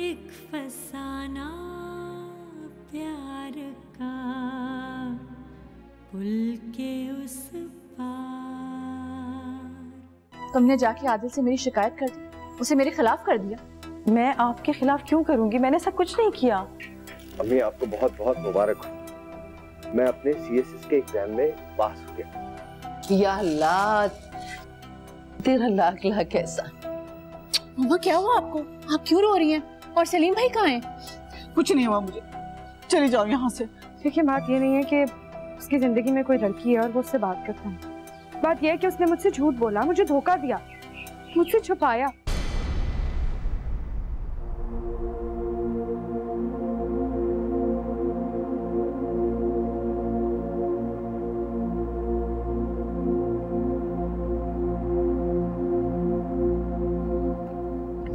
एक फसाना प्यार का पुल के उस पार। तुमने जाके आदिल से मेरी शिकायत कर दी, उसे मेरे खिलाफ कर दिया। मैं आपके खिलाफ क्यों करूंगी? मैंने सब कुछ नहीं किया। अम्मी आपको बहुत बहुत मुबारक हो। मैं अपने सीएसएस के एग्जाम में पास हो गया। या अल्लाह, तेरा लाख लाख ऐसा। मम्मा क्या हुआ आपको? आप क्यों रो रही हैं? और सलीम भाई कहाँ हैं? कुछ नहीं हुआ मुझे, चली जाओ यहाँ से। देखिए बात ये नहीं है कि उसकी जिंदगी में कोई लड़की है और वो उससे बात करता है। बात यह है कि उसने मुझसे झूठ बोला, मुझे धोखा दिया, मुझसे छुपाया।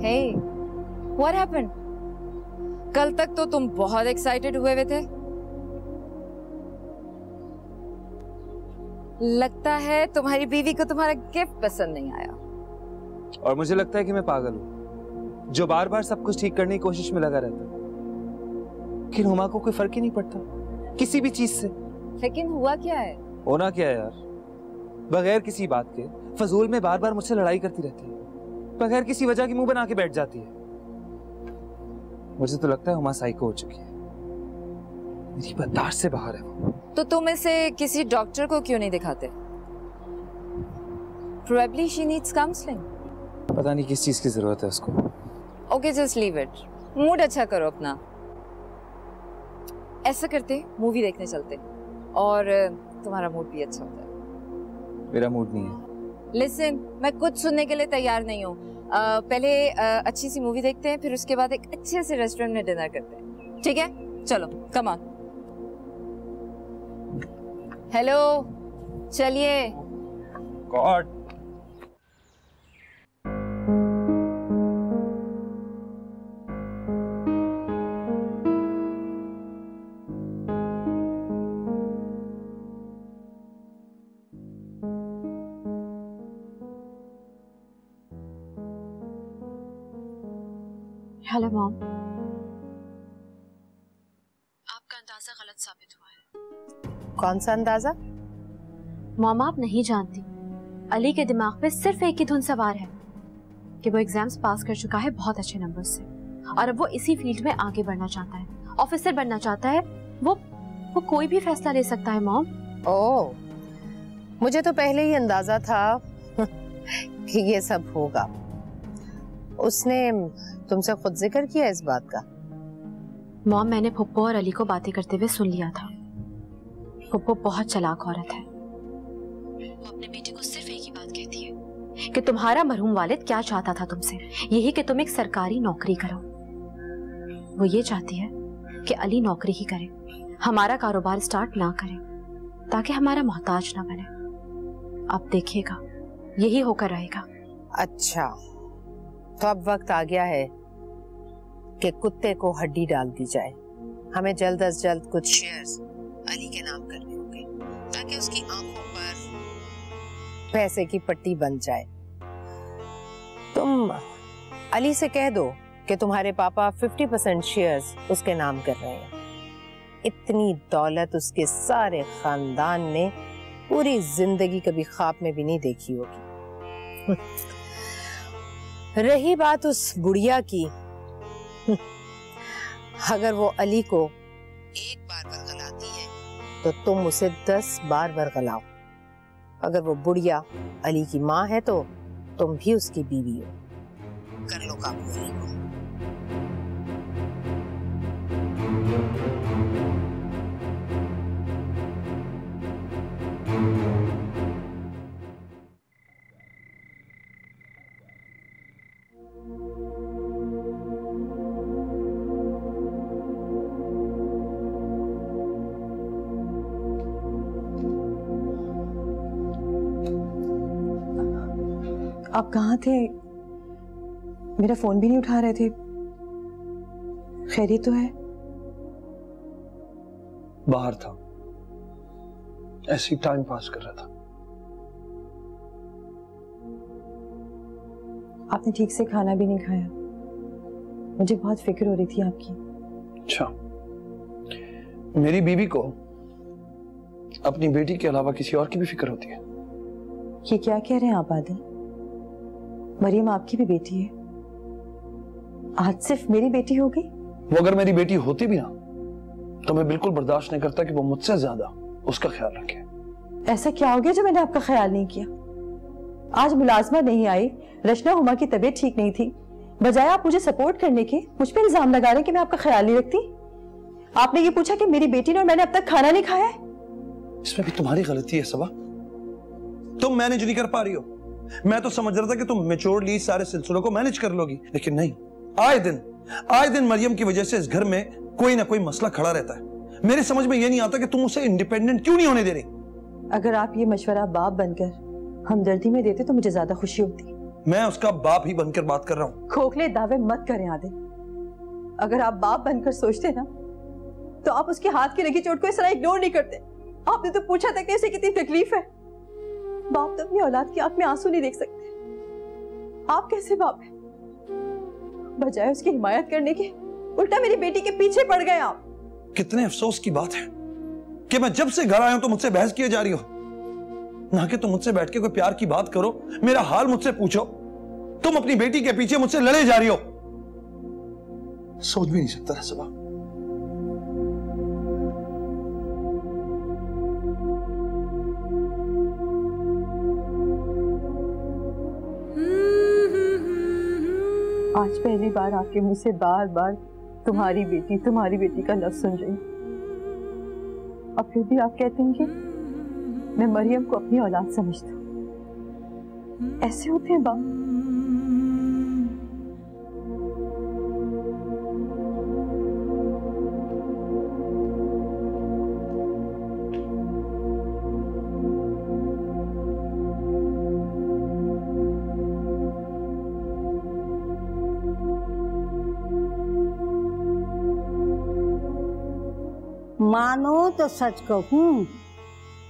Hey, what happened? कल तक तो तुम बहुत एक्साइटेड हुए थे। लगता है तुम्हारी बीवी को तुम्हारा गिफ्ट पसंद नहीं आया। और मुझे लगता है कि मैं पागल हूँ जो बार बार सब कुछ ठीक करने की कोशिश में लगा रहता। लेकिन हुमा को कोई फर्क ही नहीं पड़ता किसी भी चीज से। लेकिन हुआ क्या है? होना क्या है यार, बगैर किसी बात के फजूल में बार बार मुझसे लड़ाई करती रहती है, बगैर किसी वजह के मुंह बना के बैठ जाती है। मुझे तो लगता है हुमा साइको हो चुकी है, मेरी बर्दाश्त से बाहर है वो। तो तुम इसे किसी डॉक्टर को क्यों नहीं दिखाते? Probably she needs counseling. पता नहीं किस चीज की जरूरत है उसको। Okay, just leave it. Mood अच्छा करो अपना। ऐसा करते मूवी देखने चलते और तुम्हारा मूड भी अच्छा होता है। मेरा मूड नहीं है। Listen, मैं कुछ सुनने के लिए तैयार नहीं हूँ। पहले अच्छी सी मूवी देखते हैं, फिर उसके बाद एक अच्छे से रेस्टोरेंट में डिनर करते हैं, ठीक है? चलो, कम ऑन। हेलो, चलिए। God, hello mom. आपका अंदाजा गलत साबित हुआ है। कौन सा अंदाजा? मॉम आप नहीं जानती, अली के दिमाग पे सिर्फ एक ही धुन सवार है कि वो एग्जाम्स पास कर चुका है बहुत अच्छे नंबर से, और अब वो इसी फील्ड में आगे बढ़ना चाहता है, ऑफिसर बनना चाहता है। वो कोई भी फैसला ले सकता है मॉम। ओह, मुझे तो पहले ही अंदाजा था कि ये सब होगा। उसने तुमसे खुद जिक्र किया इस बात का? मॉम मैंने फुप्पो और अली को बातें करते हुए सुन लिया था। फुप्पो बहुत चालाक औरत है। वो अपने बेटे को सिर्फ एक ही बात कहती है कि तुम्हारा मरहूम वालिद क्या चाहता था तुमसे, यही कि तुम एक सरकारी नौकरी करो। वो ये चाहती है कि अली नौकरी ही करे, हमारा कारोबार स्टार्ट ना करे, ताकि हमारा मोहताज ना बने। आप देखिएगा यही होकर रहेगा। अच्छा, तो अब वक्त आ गया है कि कुत्ते को हड्डी डाल दी जाए। हमें जल्द अज जल्द कुछ शेयर्स अली के नाम करने होंगे ताकि उसकी आंखों पर पैसे की पट्टी बन जाए। तुम अली से कह दो कि तुम्हारे पापा 50% शेयर्स उसके नाम कर रहे हैं। इतनी दौलत उसके सारे खानदान ने पूरी जिंदगी कभी ख्वाब में भी नहीं देखी होगी। रही बात उस बुढ़िया की, अगर वो अली को एक बार बरगलाती है तो तुम उसे 10 बार बरगलाओ। अगर वो बुढ़िया अली की माँ है तो तुम भी उसकी बीवी हो। कर लो काबू अली को। आप कहाँ थे? मेरा फोन भी नहीं उठा रहे थे। खैरियत तो है? बाहर था, ऐसे ही टाइम पास कर रहा था। आपने ठीक से खाना भी नहीं खाया। मुझे बहुत फिक्र हो रही थी आपकी। अच्छा, मेरी बीवी को अपनी बेटी के अलावा किसी और की भी फिक्र होती है? ये क्या कह रहे हैं आप आदिल? मरियम आपकी भी बेटी है। आज सिर्फ मेरी बेटी हो गई? वो अगर मेरी बेटी होती भी ना तो मैं बिल्कुल बर्दाश्त नहीं करता कि वो मुझसे ज्यादा उसका ख्याल रखे। ऐसा क्या हो गया जो मैंने आपका ख्याल नहीं किया? आज मुलाजमा नहीं आई, रचना हुमा की तबीयत ठीक नहीं थी, बजाय आप मुझे सपोर्ट करने के मुझ पर इल्जाम लगा रहे हैं कि मैं आपका ख्याल नहीं रखती। आपने ये पूछा कि मेरी बेटी ने और मैंने अब तक खाना नहीं खाया है? इसमें भी तुम्हारी गलती है सबा, तुम मैनेज नहीं कर पा रही हो। मैं तो समझ रहा था कि तुम मैच्योरली सारे सिलसिलों को मैनेज कर लोगी, लेकिन नहीं। आए दिन मरियम की वजह से इस घर में कोई ना कोई मसला खड़ा रहता है। मेरे समझ में ये नहीं आता कि तुम उसे इंडिपेंडेंट क्यों नहीं होने दे रही। अगर आप ये मशवरा बाप बनकर हमदर्दी में देते तो मुझे ज्यादा खुशी होती। मैं उसका बाप ही बनकर बात कर रहा हूँ। खोखले दावे मत करें आदिल। अगर आप बाप बनकर सोचते ना तो आप उसके हाथ की लगी चोट को इस तरह इग्नोर नहीं करते। आपने तो पूछा तक नहीं उसे कितनी तकलीफ है। बाप तो अपनी औलाद की आंख में आंसू नहीं देख सकते। आप कैसे बाप हैं? बजाय उसकी हिमायत करने के उल्टा मेरी बेटी के पीछे पड़ गए आप। कितने अफसोस की बात है कि मैं जब से घर आया हूं तो मुझसे बहस किए जा रही हो, ना कि तुम मुझसे बैठ के कोई प्यार की बात करो, मेरा हाल मुझसे पूछो। तुम अपनी बेटी के पीछे मुझसे लड़े जा रही हो। सोच भी नहीं सकता सबा। आज पहली बार आपके मुंह से बार बार तुम्हारी बेटी का लफ्ज सुन रही। अब फिर भी आप कहते हैं कि मैं मरियम को अपनी औलाद समझता हूं। ऐसे होते हैं बाप? मानो तो सच कहूं,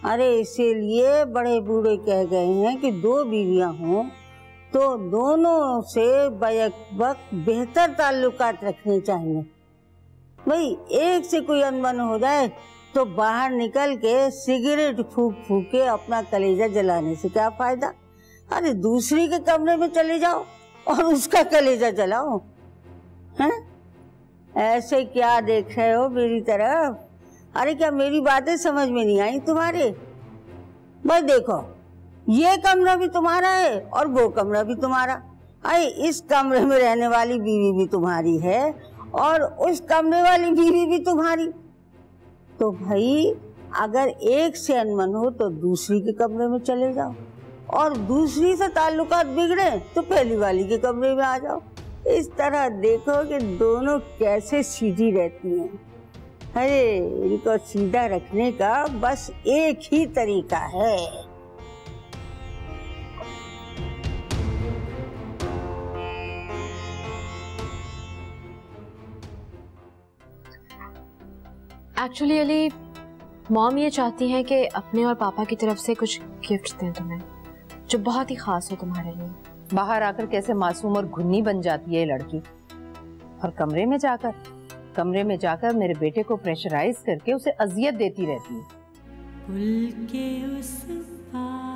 अरे इसीलिए बड़े बूढ़े कह गए हैं कि दो बीवियां हों तो दोनों से बैक वक्त बेहतर ताल्लुकात रखने चाहिए। भाई एक से कोई अनबन हो जाए तो बाहर निकल के सिगरेट फूक फूक के अपना कलेजा जलाने से क्या फायदा। अरे दूसरी के कमरे में चले जाओ और उसका कलेजा जलाओ। हैं? ऐसे क्या देख रहे हो मेरी तरफ? अरे क्या मेरी बातें समझ में नहीं आई तुम्हारे? बस देखो, ये कमरा भी तुम्हारा है और वो कमरा भी तुम्हारा। अरे इस कमरे में रहने वाली बीवी भी तुम्हारी है और उस कमरे वाली बीवी भी तुम्हारी। तो भाई अगर एक से अनबन हो तो दूसरी के कमरे में चले जाओ और दूसरी से ताल्लुकात बिगड़े तो पहली वाली के कमरे में आ जाओ। इस तरह देखो कि दोनों कैसे सीधी रहती हैं। अरे इनको सीधा रखने का बस एक ही तरीका है। एक्चुअली अली, मॉम ये चाहती हैं कि अपने और पापा की तरफ से कुछ गिफ्ट दें तुम्हें जो बहुत ही खास हो तुम्हारे लिए। बाहर आकर कैसे मासूम और घुन्नी बन जाती है ये लड़की, और कमरे में जाकर मेरे बेटे को प्रेशराइज करके उसे अजियत देती रहती है। पुल के उस पार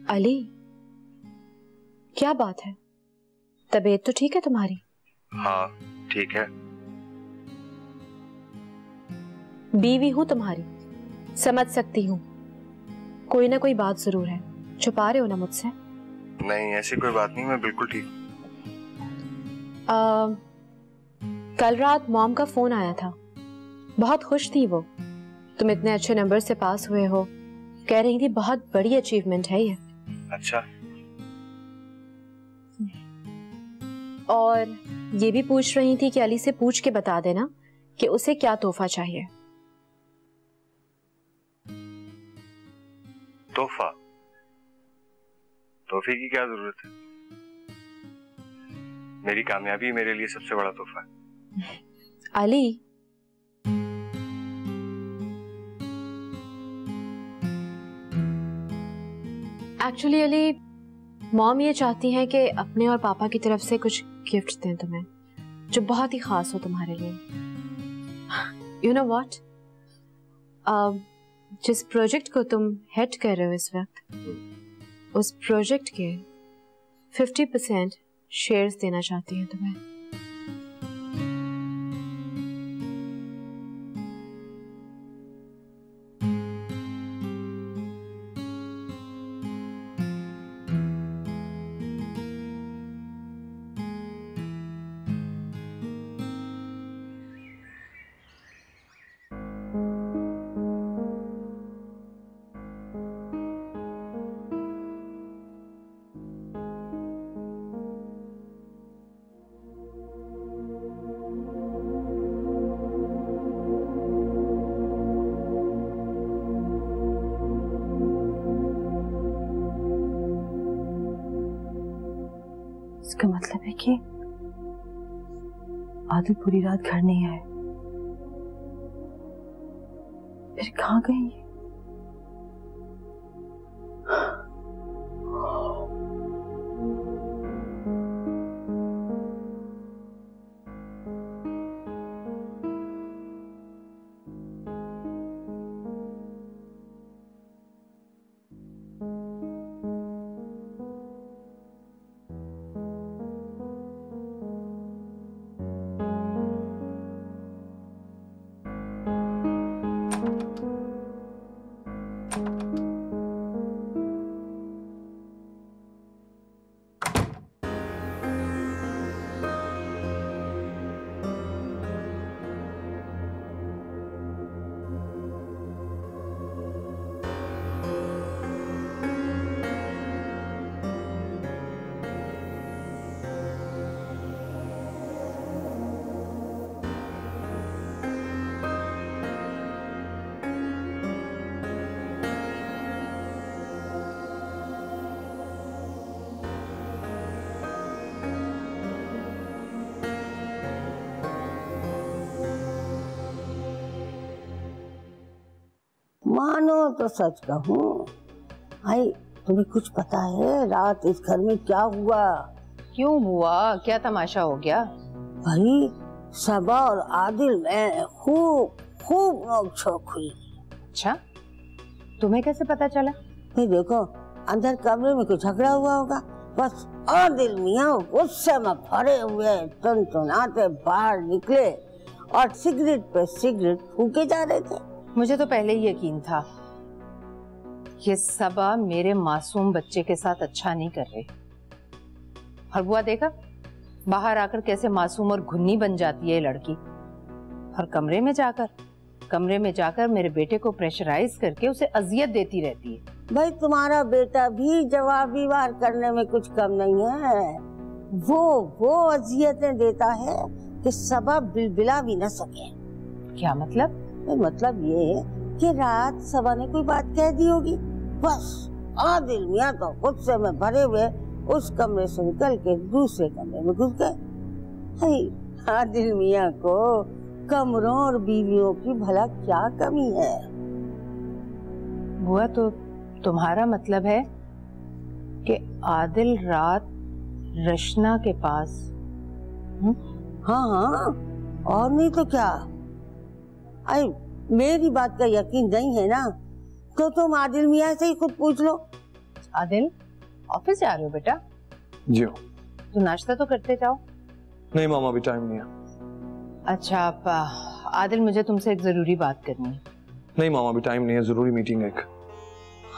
अली, क्या बात है? तबीयत तो ठीक है तुम्हारी? हाँ ठीक है। बीवी हूं तुम्हारी, समझ सकती हूँ कोई ना कोई बात जरूर है। छुपा रहे हो ना मुझसे? नहीं ऐसी कोई बात नहीं, मैं बिल्कुल ठीक। कल रात मॉम का फोन आया था, बहुत खुश थी वो। तुम इतने अच्छे नंबर से पास हुए हो, कह रही थी बहुत बड़ी अचीवमेंट है ये। अच्छा। और ये भी पूछ रही थी कि अली से पूछ के बता देना कि उसे क्या तोहफा चाहिए। तोहफा? तोहफे की क्या जरूरत है? मेरी कामयाबी मेरे लिए सबसे बड़ा तोहफा है। अली, एक्चुअली अली, मॉम ये चाहती हैं कि अपने और पापा की तरफ से कुछ गिफ्ट दें तुम्हें जो बहुत ही खास हो तुम्हारे लिए। यू नो व्हाट, जिस प्रोजेक्ट को तुम हेड कर रहे हो इस वक्त, उस प्रोजेक्ट के 50% शेयर्स देना चाहती हैं तुम्हें। इसका मतलब है कि आदिल पूरी रात घर नहीं आए, फिर कहाँ गए ये? मानो तो सच कहूँ, भाई तुम्हें कुछ पता है रात इस घर में क्या हुआ? क्यों हुआ? क्या तमाशा हो गया? भाई सबा और आदिल में खूब खूब नोक-झोंक हुई। अच्छा, तुम्हें कैसे पता चला? ये देखो, अंदर कमरे में कुछ झगड़ा हुआ होगा। बस आदिल मियाँ गुस्से में भरे हुए टनटनाते बाहर निकले और सिगरेट पे सिगरेट फूके जा रहे थे। मुझे तो पहले ही यकीन था ये सबा मेरे मासूम बच्चे के साथ अच्छा नहीं कर रही। और बुआ देखा बाहर आकर कैसे मासूम और घुन्नी बन जाती है ये लड़की, और कमरे में जाकर मेरे बेटे को प्रेशराइज करके उसे अजियत देती रहती है। भाई तुम्हारा बेटा भी जवाबी वार करने में कुछ कम नहीं है। वो अजियतें देता है कि सबा बिलबिला भी न सके। क्या मतलब? मतलब ये है कि रात सबा ने कोई बात कह दी होगी, बस आदिल मियाँ तो गुस्से में भरे हुए उस कमरे से निकल के दूसरे कमरे में घुस गए। आदिल मियाँ को कमरों और बीवियों की भला क्या कमी है? बुआ तो तुम्हारा मतलब है कि आदिल रात रशना के पास? हाँ, और नहीं तो क्या। आई मेरी बात का यकीन नहीं है ना, तो तुम आदिल मियाँ से ही खुद पूछ लो। आदिल, ऑफिस जा रहे हो बेटा? जी तो नाश्ता तो करते जाओ। नहीं मामा, अभी टाइम नहीं है। अच्छा आदिल, मुझे तुमसे एक जरूरी बात करनी है। नहीं मामा, अभी टाइम नहीं है, जरूरी मीटिंग है एक।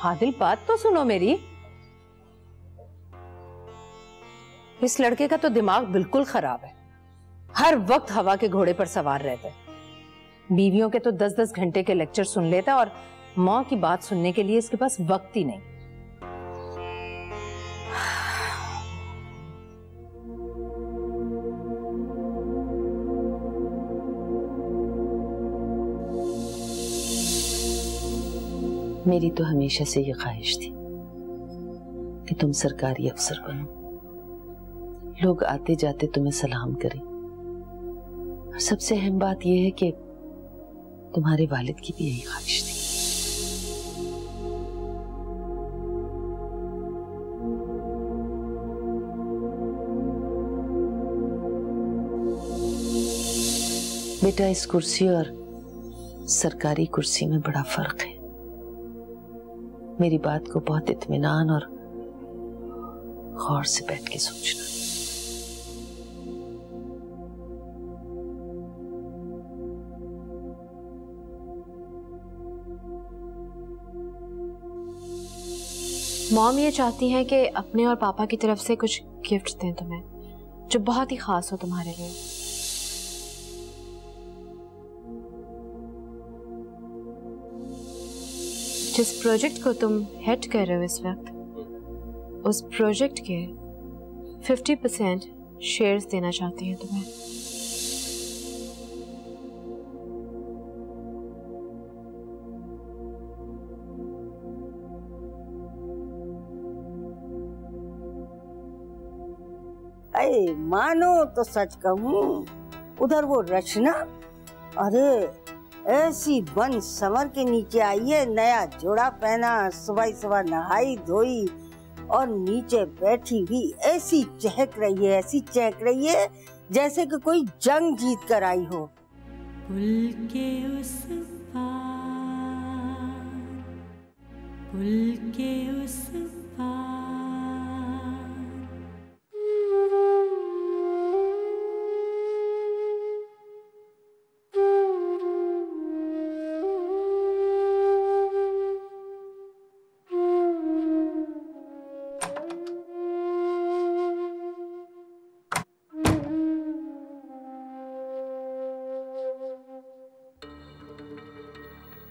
आदिल बात तो सुनो मेरी। इस लड़के का तो दिमाग बिल्कुल खराब है, हर वक्त हवा के घोड़े पर सवार रहता है। बीवियों के तो 10-10 घंटे के लेक्चर सुन लेता है और माँ की बात सुनने के लिए इसके पास वक्त ही नहीं। मेरी तो हमेशा से ये ख्वाहिश थी कि तुम सरकारी अफसर बनो, लोग आते जाते तुम्हें सलाम करें। और सबसे अहम बात यह है कि तुम्हारे वालिद की भी यही ख्वाहिश थी। बेटा, इस कुर्सी और सरकारी कुर्सी में बड़ा फर्क है। मेरी बात को बहुत इत्मीनान और गौर से बैठ के सोचना। मॉम ये चाहती हैं कि अपने और पापा की तरफ से कुछ गिफ्ट दें तुम्हें, जो बहुत ही खास हो तुम्हारे लिए। जिस प्रोजेक्ट को तुम हेड कर रहे हो इस वक्त, उस प्रोजेक्ट के 50% शेयर्स देना चाहती हैं तुम्हें। अरे मानो तो सच कहूँ, उधर वो रचना, अरे ऐसी बन समर के नीचे आई है, नया जोड़ा पहना, सुबह सुबह नहाई धोई और नीचे बैठी हुई ऐसी चहक रही है, ऐसी चहक रही है जैसे कि कोई जंग जीत कर आई हो। पुल के उस पार, पुल के उस पार।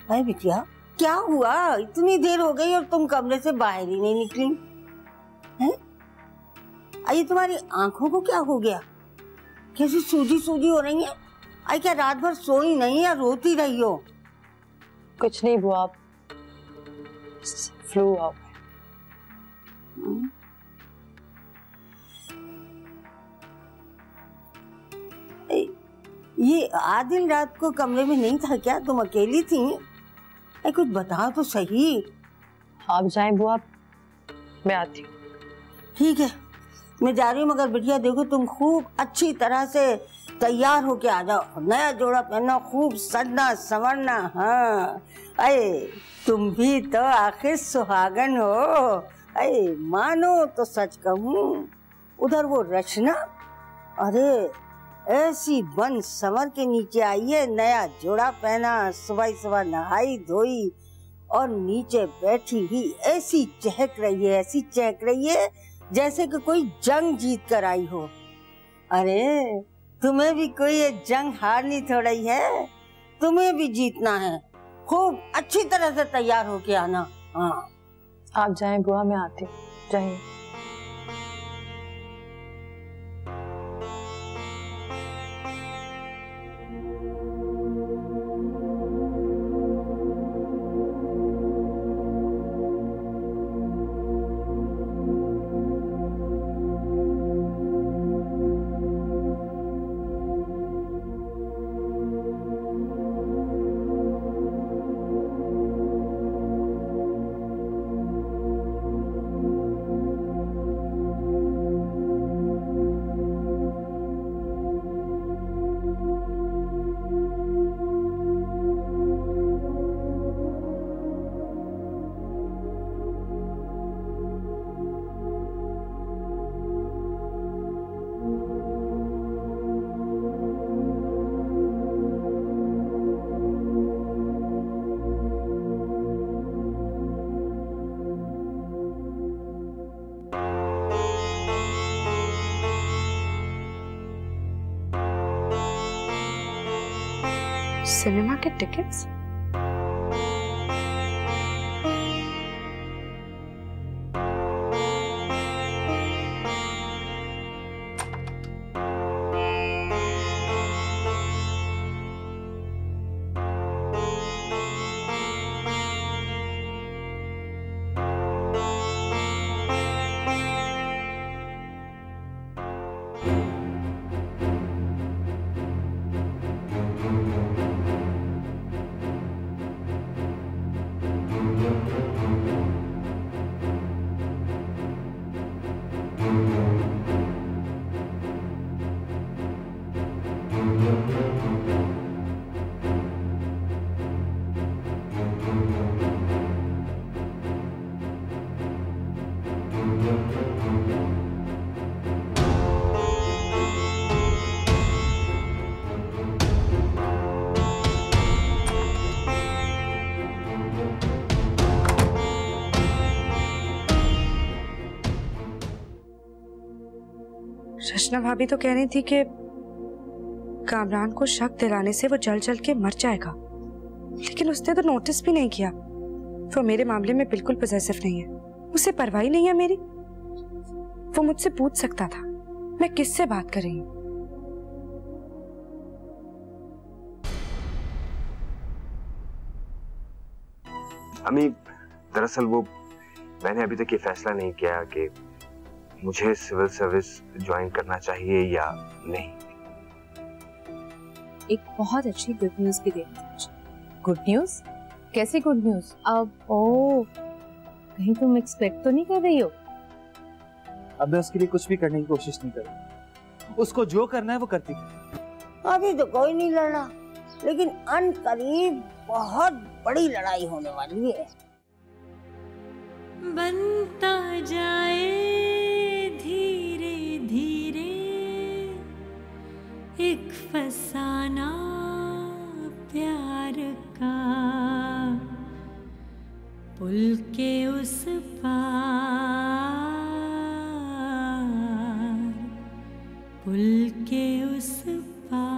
अरे बिटिया, क्या हुआ? इतनी देर हो गई और तुम कमरे से बाहर ही नहीं निकली हैं? अरे तुम्हारी आंखों को क्या हो गया? कैसी सूजी सूजी हो रही है? अरे क्या रात भर सोई नहीं या रोती रही हो? कुछ नहीं बुआ, फ्लू आ ये आदिल रात को कमरे में नहीं था क्या? तुम अकेली थी? अरे कुछ बताओ तो सही। आप जाएं बुआ, मैं आती हूँ। ठीक है, मैं जा रही हूँ, मगर बिटिया देखो तुम खूब अच्छी तरह से तैयार होके आ जाओ, नया जोड़ा पहनना, खूब सजना संवरना। हाँ, अरे तुम भी तो आखिर सुहागन हो। अरे मानो तो सच कहूँ, उधर वो रचना, अरे ऐसी बन समर के नीचे आई है, नया जोड़ा पहना, सुबह सुबह नहाई धोई और नीचे बैठी हुई ऐसी चहक रही है, ऐसी चहक रही है जैसे कि कोई जंग जीत कर आई हो। अरे तुम्हें भी कोई ये जंग हारनी थोड़ी है, तुम्हें भी जीतना है। खूब अच्छी तरह से तैयार होके आना। हाँ, आप जाएं बुआ, मैं आती हूँ। जाइए। सिनेमा के टिकट्स? रचना भाभी तो कह रही थी कि कामरान को शक दिलाने से वो जल जल के मर जाएगा, लेकिन उसने तो नोटिस भी नहीं किया। वो मेरे मामले में बिल्कुल पॉसेसिव नहीं है, उसे परवाह ही नहीं है मेरी। वो मुझसे पूछ सकता था मैं किससे बात कर रही हूँ। अम्मी, दरअसल वो मैंने अभी तक ये फैसला नहीं किया कि मुझे सिविल सर्विस ज्वाइन करना चाहिए या नहीं। एक बहुत अच्छी गुड न्यूज़ भी देनी चाहिए। Good news? कैसी गुड न्यूज़? अब कहीं तुम एक्सपेक्ट तो नहीं कर रही हो? अब मैं उसके लिए कुछ भी करने की कोशिश नहीं करूँ। उसको जो करना है वो करती है। अभी तो कोई नहीं लड़ा, लेकिन अनकरीब बहुत बड़ी लड़ाई होने वाली है। बनता जाए धीरे धीरे एक फसाना प्यार का, पुल के उस पार, पुल के उस पार।